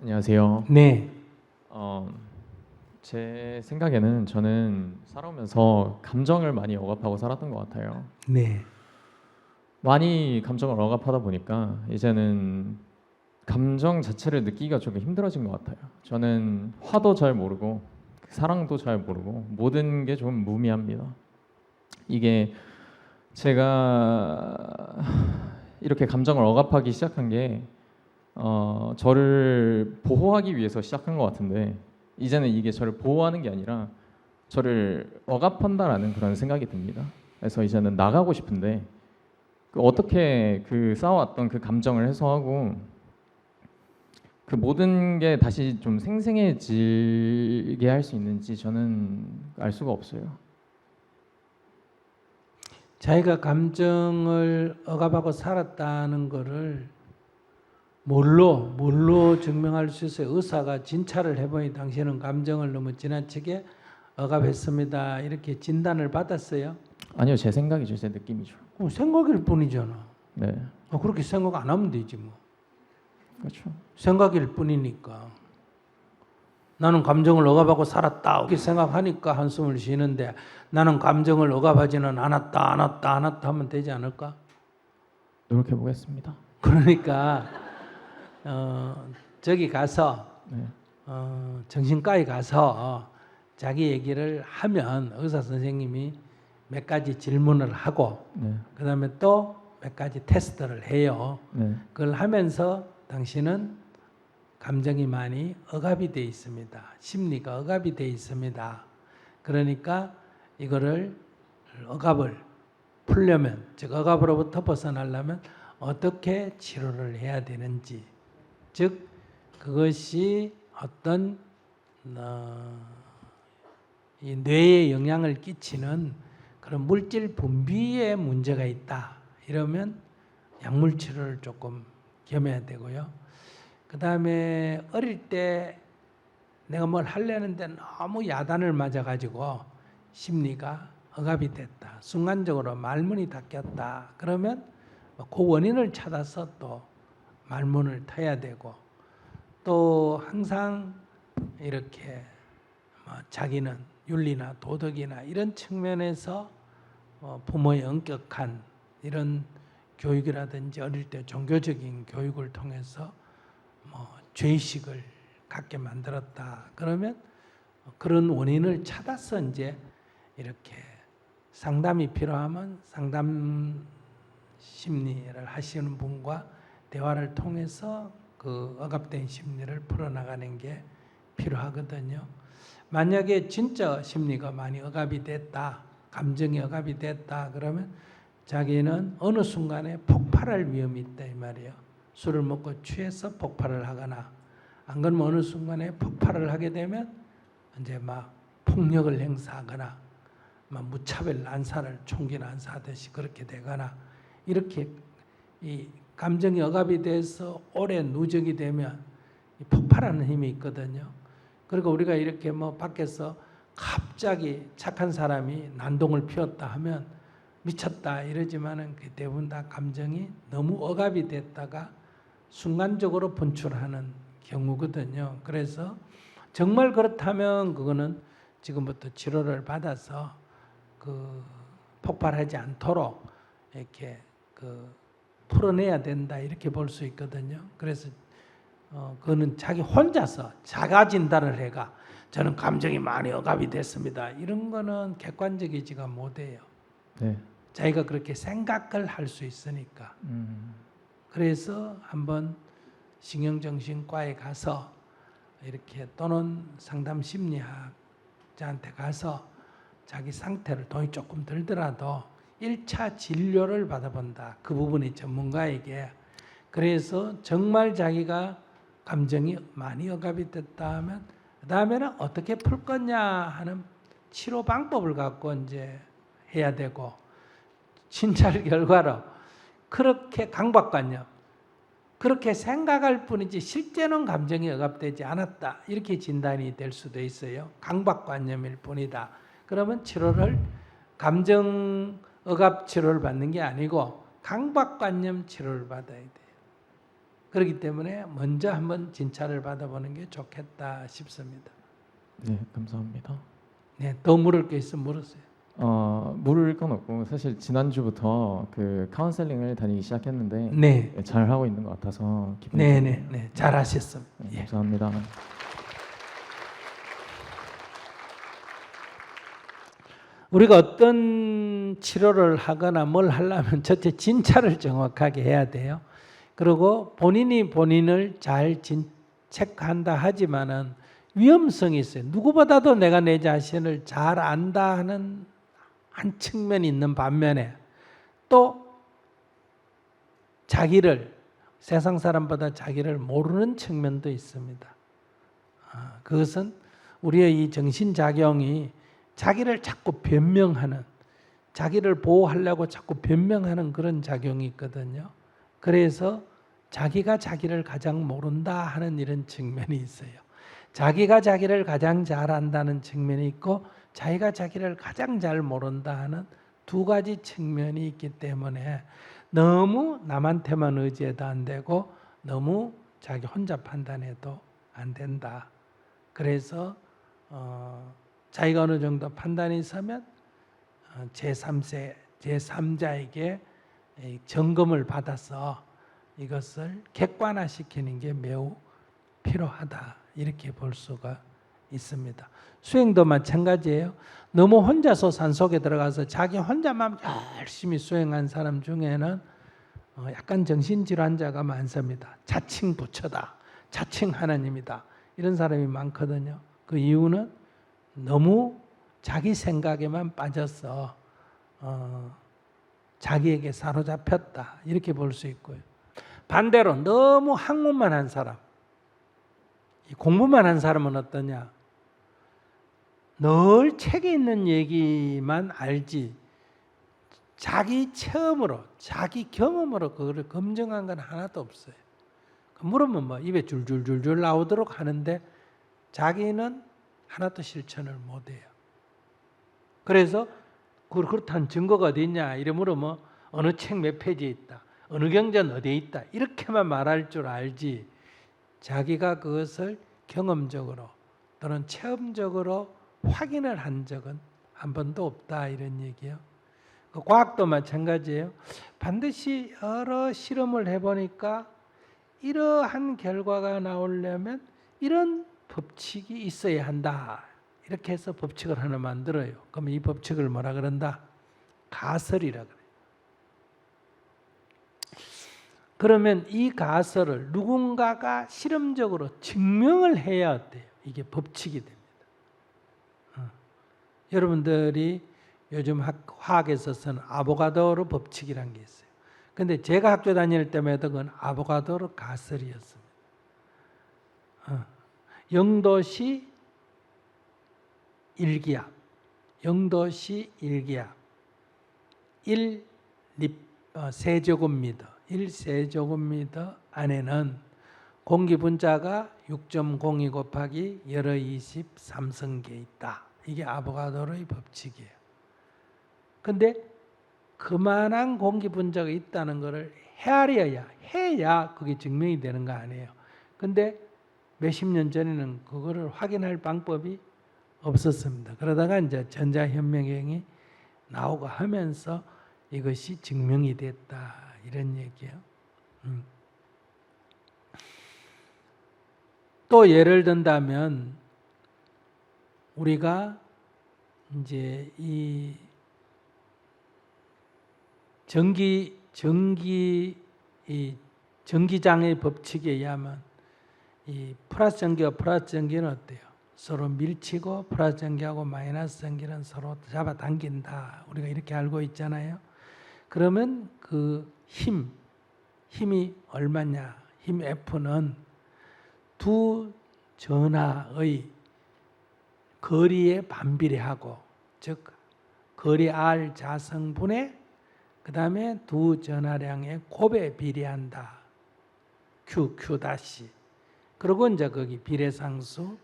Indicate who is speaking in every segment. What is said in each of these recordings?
Speaker 1: 안녕하세요.
Speaker 2: 네,
Speaker 1: 어, 제 생각에는 저는 살아오면서 감정을 많이 억압하고 살았던 것 같아요.
Speaker 2: 네.
Speaker 1: 많이 감정을 억압하다 보니까 이제는 감정 자체를 느끼기가 조금 힘들어진 것 같아요. 저는 화도 잘 모르고 사랑도 잘 모르고 모든 게 좀 무미합니다. 이게 제가 이렇게 감정을 억압하기 시작한 게 저를 보호하기 위해서 시작한 것 같은데 이제는 이게 저를 보호하는 게 아니라 저를 억압한다라는 그런 생각이 듭니다. 그래서 이제는 나가고 싶은데 어떻게 그 쌓아왔던 그 감정을 해소하고 그 모든 게 다시 좀 생생해지게 할 수 있는지 저는 알 수가 없어요.
Speaker 2: 자기가 감정을 억압하고 살았다는 거를 뭘로 증명할 수 있어요? 의사가 진찰을 해보니 당신은 감정을 너무 지나치게 억압했습니다. 이렇게 진단을 받았어요?
Speaker 1: 아니요, 제 생각이죠, 제 느낌이죠.
Speaker 2: 생각일 뿐이잖아.
Speaker 1: 네,
Speaker 2: 그렇게 생각 안 하면 되지 뭐.
Speaker 1: 그렇죠.
Speaker 2: 생각일 뿐이니까. 나는 감정을 억압하고 살았다. 이렇게 생각하니까 한숨을 쉬는데 나는 감정을 억압하지는 않았다 하면 되지 않을까?
Speaker 1: 노력해 보겠습니다.
Speaker 2: 그러니까 저기 가서
Speaker 1: 네,
Speaker 2: 정신과에 가서 자기 얘기를 하면 의사 선생님이 몇 가지 질문을 하고
Speaker 1: 네,
Speaker 2: 그다음에 또 몇 가지 테스트를 해요.
Speaker 1: 네,
Speaker 2: 그걸 하면서 당신은 감정이 많이 억압이 되어 있습니다. 심리가 억압이 되어 있습니다. 그러니까 이거를 억압을 풀려면, 즉 억압으로부터 벗어나려면 어떻게 치료를 해야 되는지, 즉 그것이 어떤 이 뇌에 영향을 끼치는 그런 물질 분비에 문제가 있다. 이러면 약물 치료를 조금 겸해야 되고요. 그 다음에 어릴 때 내가 뭘 하려는데 너무 야단을 맞아가지고 심리가 억압이 됐다. 순간적으로 말문이 닫혔다. 그러면 그 원인을 찾아서 또 말문을 터야 되고 또 항상 이렇게 자기는 윤리나 도덕이나 이런 측면에서 부모의 엄격한 이런 교육이라든지 어릴 때 종교적인 교육을 통해서 죄의식을 갖게 만들었다. 그러면 그런 원인을 찾아서 이제 이렇게 상담이 필요하면 상담 심리를 하시는 분과 대화를 통해서 그 억압된 심리를 풀어나가는 게 필요하거든요. 만약에 진짜 심리가 많이 억압이 됐다, 감정이 억압이 됐다 그러면 자기는 어느 순간에 폭발할 위험이 있다 이 말이에요. 술을 먹고 취해서 폭발을 하거나 안 그러면 어느 순간에 폭발을 하게 되면 이제 막 폭력을 행사하거나 막 무차별 난사를 총기 난사하듯이 그렇게 되거나 이렇게 이 감정이 억압이 돼서 오래 누적이 되면 폭발하는 힘이 있거든요. 그리고 우리가 이렇게 밖에서 갑자기 착한 사람이 난동을 피웠다 하면 미쳤다 이러지만은 대부분 다 감정이 너무 억압이 됐다가 순간적으로 분출하는 경우거든요. 그래서 정말 그렇다면 그거는 지금부터 치료를 받아서 그 폭발하지 않도록 이렇게 풀어내야 된다 이렇게 볼 수 있거든요. 그래서 그거는 자기 혼자서 자가 진단을 해가 저는 감정이 많이 억압이 됐습니다. 이런 거는 객관적이지가 못해요.
Speaker 1: 네.
Speaker 2: 자기가 그렇게 생각을 할 수 있으니까. 그래서 한번 신경정신과에 가서 이렇게 또는 상담 심리학자한테 가서 자기 상태를 돈이 조금 들더라도 1차 진료를 받아본다. 그 부분이 전문가에게. 그래서 정말 자기가 감정이 많이 억압이 됐다 하면 그 다음에는 어떻게 풀 거냐 하는 치료 방법을 갖고 이제 해야 되고 진찰 결과로 그렇게 강박관념 그렇게 생각할 뿐이지 실제는 감정이 억압되지 않았다 이렇게 진단이 될 수도 있어요. 강박관념일 뿐이다. 그러면 치료를 감정 억압 치료를 받는 게 아니고 강박관념 치료를 받아야 돼요. 그렇기 때문에 먼저 한번 진찰을 받아보는 게 좋겠다 싶습니다.
Speaker 1: 네, 감사합니다.
Speaker 2: 네, 더 물을 게 있으면 물으세요.
Speaker 1: 물을 건 없고 사실 지난주부터 그 카운셀링을 다니기 시작했는데
Speaker 2: 네,
Speaker 1: 잘 하고 있는 것 같아서 기분이
Speaker 2: 네,
Speaker 1: 좋네요.
Speaker 2: 네, 네, 잘하셨습니다.
Speaker 1: 네,
Speaker 2: 예.
Speaker 1: 감사합니다.
Speaker 2: 우리가 어떤 치료를 하거나 뭘 하려면 첫째 진찰을 정확하게 해야 돼요. 그리고 본인이 본인을 잘 체크한다 하지만은 위험성이 있어요. 누구보다도 내가 내 자신을 잘 안다 하는 한 측면이 있는 반면에 또 자기를 세상 사람보다 자기를 모르는 측면도 있습니다. 그것은 우리의 이 정신작용이 자기를 자꾸 변명하는, 자기를 보호하려고 자꾸 변명하는 그런 작용이 있거든요. 그래서 자기가 자기를 가장 모른다 하는 이런 측면이 있어요. 자기가 자기를 가장 잘 안다는 측면이 있고 자기가 자기를 가장 잘 모른다 하는 두 가지 측면이 있기 때문에 너무 남한테만 의지해도 안 되고 너무 자기 혼자 판단해도 안 된다. 그래서 자기가 어느 정도 판단이 서면 제3자에게 점검을 받아서 이것을 객관화시키는 게 매우 필요하다. 이렇게 볼 수가 있습니다. 수행도 마찬가지예요. 너무 혼자서 산속에 들어가서 자기 혼자만 열심히 수행한 사람 중에는 약간 정신질환자가 많습니다. 자칭 부처다. 자칭 하나님이다. 이런 사람이 많거든요. 그 이유는 너무 자기 생각에만 빠져서 자기에게 사로잡혔다. 이렇게 볼 수 있고요. 반대로 너무 학문만 한 사람, 공부만 한 사람은 어떠냐? 늘 책에 있는 얘기만 알지 자기 체험으로, 자기 경험으로 그거를 검증한 건 하나도 없어요. 물으면 뭐 입에 줄줄줄줄 나오도록 하는데 자기는 하나도 실천을 못해요. 그래서 그렇다는 증거가 어디 있냐 이래 물으면 어느 책 몇 페이지에 있다, 어느 경전 어디에 있다 이렇게만 말할 줄 알지 자기가 그것을 경험적으로 또는 체험적으로 확인을 한 적은 한 번도 없다 이런 얘기예요. 과학도 마찬가지예요. 반드시 여러 실험을 해보니까 이러한 결과가 나오려면 이런 법칙이 있어야 한다. 이렇게 해서 법칙을 하나 만들어요. 그럼 이 법칙을 뭐라 그런다? 가설이라 그래요. 그러면 이 가설을 누군가가 실험적으로 증명을 해야 어때요? 이게 법칙이 됩니다. 여러분들이 요즘 화학에서 쓰는 아보가드로 법칙이라는 게 있어요. 근데 제가 학교 다닐 때마다 그건 아보가드로 가설이었습니다. 영도시 일기압, 영도시 일기압 1세제곱미터, 1세제곱미터 안에는 공기 분자가 6.02 곱하기 열의 23승계 있다. 이게 아보가드로의 법칙이에요. 근데 그만한 공기 분자가 있다는 것을 해야 그게 증명이 되는 거 아니에요. 근데 몇십 년 전에는 그거를 확인할 방법이 없었습니다. 그러다가 이제 전자현미경이 나오고 하면서 이것이 증명이 됐다 이런 얘기예요. 또 예를 든다면 우리가 이제 이 전기장의 법칙에 의하면 이 플러스 전기와 플러스 전기는 어때요? 서로 밀치고 플러스 전기하고 마이너스 전기는 서로 잡아당긴다. 우리가 이렇게 알고 있잖아요. 그러면 그 힘이 얼마냐? 힘 F는 두 전하의 거리에 반비례하고, 즉 거리 R 자성분의 그 다음에 두 전하량의 곱에 비례한다. Q 다시. 그리고 이제 거기 비례상수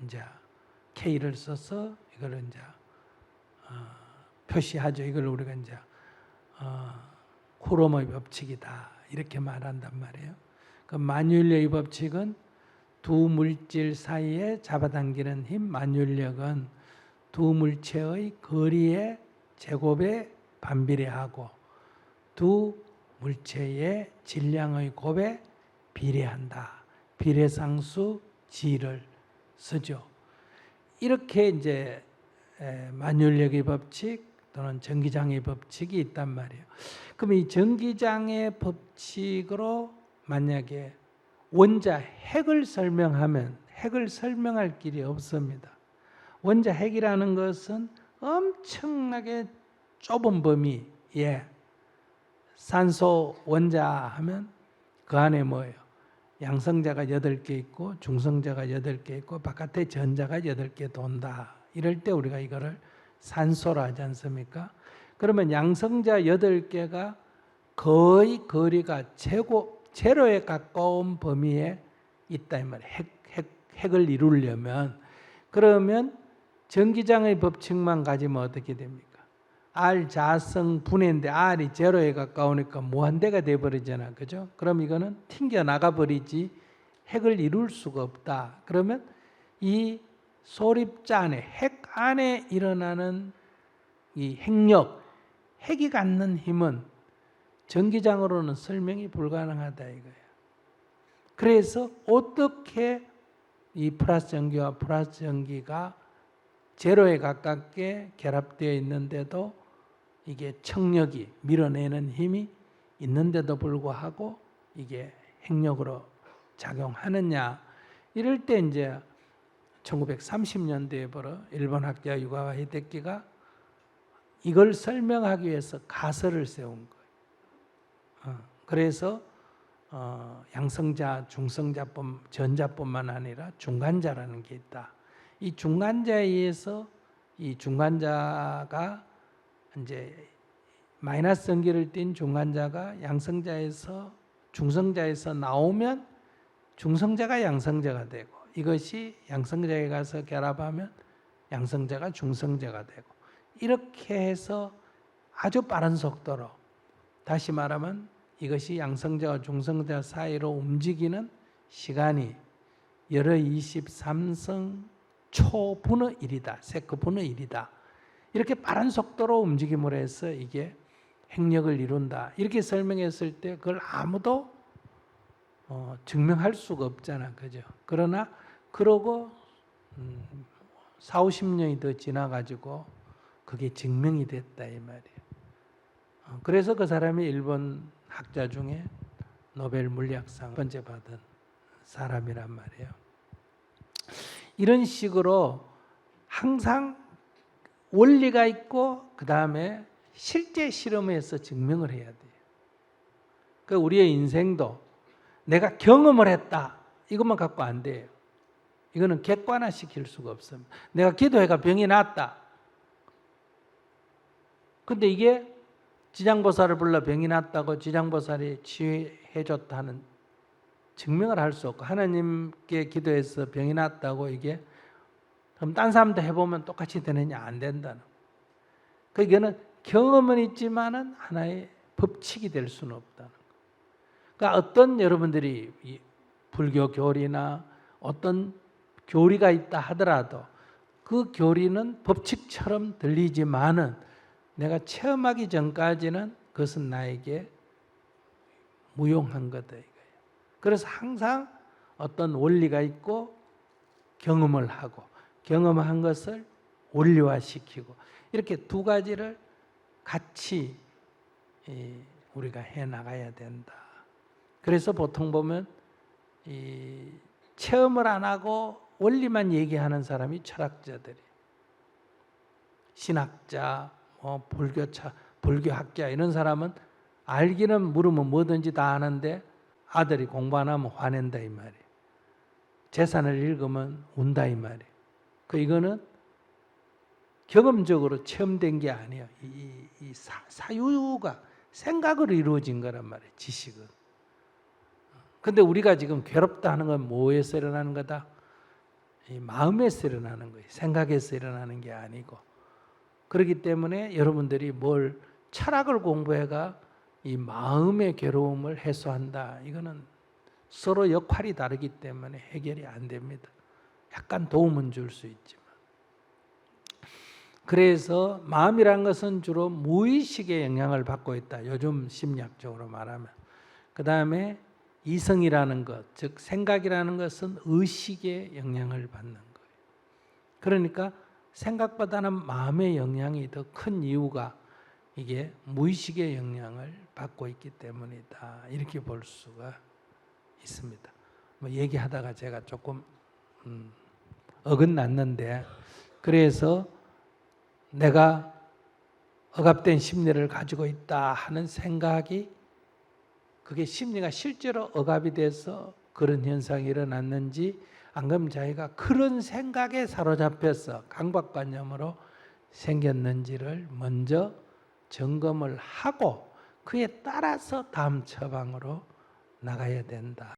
Speaker 2: 이제 K를 써서 이걸 이제 표시하죠. 이걸 우리가 이제 쿠럼의 법칙이다 이렇게 말한단 말이에요. 그 만유인력의 법칙은 두 물질 사이에 잡아당기는 힘, 만유인력은 두 물체의 거리의 제곱에 반비례하고 두 물체의 질량의 곱에 비례한다. 비례상수 G를 쓰죠. 이렇게 이제 만유인력의 법칙 또는 전기장의 법칙이 있단 말이에요. 그럼 이 전기장의 법칙으로 만약에 원자 핵을 설명하면 핵을 설명할 길이 없습니다. 원자 핵이라는 것은 엄청나게 좁은 범위에 산소 원자 하면 그 안에 뭐예요? 양성자가 8개 있고 중성자가 8개 있고 바깥에 전자가 8개 돈다. 이럴 때 우리가 이거를 산소라 하지 않습니까? 그러면 양성자 8개가 거의 거리가 제로에 가까운 범위에 있다 이 말이에요. 핵을 이루려면. 그러면 전기장의 법칙만 가지면 어떻게 됩니까? R 자성 분해인데 R이 제로에 가까우니까 무한대가 돼버리잖아. 그죠? 그럼 이거는 튕겨나가 버리지 핵을 이룰 수가 없다. 그러면 이 소립자 안에 핵 안에 일어나는 이 핵력, 핵이 갖는 힘은 전기장으로는 설명이 불가능하다 이거예요. 그래서 어떻게 이 플러스 전기와 플러스 전기가 제로에 가깝게 결합되어 있는데도 이게 청력이 밀어내는 힘이 있는데도 불구하고 이게 핵력으로 작용하느냐. 이럴 때 이제 1930년대에 벌어 일본 학자 유가와 히데키가 이걸 설명하기 위해서 가설을 세운 거예요. 그래서 양성자, 중성자뿐 전자뿐만 아니라 중간자라는 게 있다. 이 중간자에 의해서 이 중간자가 이제 마이너스 전기를 띤 중간자가 양성자에서 중성자에서 나오면 중성자가 양성자가 되고 이것이 양성자에 가서 결합하면 양성자가 중성자가 되고 이렇게 해서 아주 빠른 속도로 다시 말하면 이것이 양성자와 중성자 사이로 움직이는 시간이 열의 23성 초분의 1이다. 세크분의 1이다. 이렇게 빠른 속도로 움직임을 해서 이게 핵력을 이룬다. 이렇게 설명했을 때 그걸 아무도 증명할 수가 없잖아. 그죠? 그러나 그러고 4, 50년이 더 지나가지고 그게 증명이 됐다 이 말이에요. 그래서 그 사람이 일본 학자 중에 노벨 물리학상 번째 받은 사람이란 말이에요. 이런 식으로 항상 원리가 있고 그 다음에 실제 실험에서 증명을 해야 돼요. 그 우리의 인생도 내가 경험을 했다 이것만 갖고 안 돼요. 이거는 객관화 시킬 수가 없습니다. 내가 기도해가 병이 났다. 근데 이게 지장보살을 불러 병이 났다고 지장보살이 치유해 줬다는 증명을 할 수 없고 하나님께 기도해서 병이 났다고 이게 그럼 딴 사람도 해보면 똑같이 되느냐 안 된다는. 그게는 경험은 있지만은 하나의 법칙이 될 수는 없다는. 그러니까 어떤 여러분들이 불교 교리나 어떤 교리가 있다 하더라도 그 교리는 법칙처럼 들리지만은 내가 체험하기 전까지는 그것은 나에게 무용한 거다 이거예요. 그래서 항상 어떤 원리가 있고 경험을 하고 경험한 것을 원리화시키고 이렇게 두 가지를 같이 우리가 해나가야 된다. 그래서 보통 보면 체험을 안 하고 원리만 얘기하는 사람이 철학자들이 신학자, 불교학자 이런 사람은 알기는 물으면 뭐든지 다 아는데 아들이 공부 안 하면 화낸다 이 말이에요. 재산을 읽으면 운다 이 말이에요. 이거는 경험적으로 체험된 게 아니에요. 이 사유가 생각으로 이루어진 거란 말이에요. 지식은. 근데 우리가 지금 괴롭다 하는 건 뭐에서 일어나는 거다? 이 마음에서 일어나는 거예요. 생각에서 일어나는 게 아니고. 그렇기 때문에 여러분들이 뭘 철학을 공부해가 이 마음의 괴로움을 해소한다. 이거는 서로 역할이 다르기 때문에 해결이 안 됩니다. 약간 도움은 줄 수 있지만. 그래서 마음이란 것은 주로 무의식의 영향을 받고 있다. 요즘 심리학적으로 말하면. 그 다음에 이성이라는 것, 즉 생각이라는 것은 의식의 영향을 받는 거예요. 그러니까 생각보다는 마음의 영향이 더 큰 이유가 이게 무의식의 영향을 받고 있기 때문이다. 이렇게 볼 수가 있습니다. 뭐 얘기하다가 제가 조금 어긋났는데, 그래서 내가 억압된 심리를 가지고 있다 하는 생각이, 그게 심리가 실제로 억압이 돼서 그런 현상이 일어났는지, 안 그러면 자기가 그런 생각에 사로잡혀서 강박관념으로 생겼는지를 먼저 점검을 하고 그에 따라서 다음 처방으로 나가야 된다.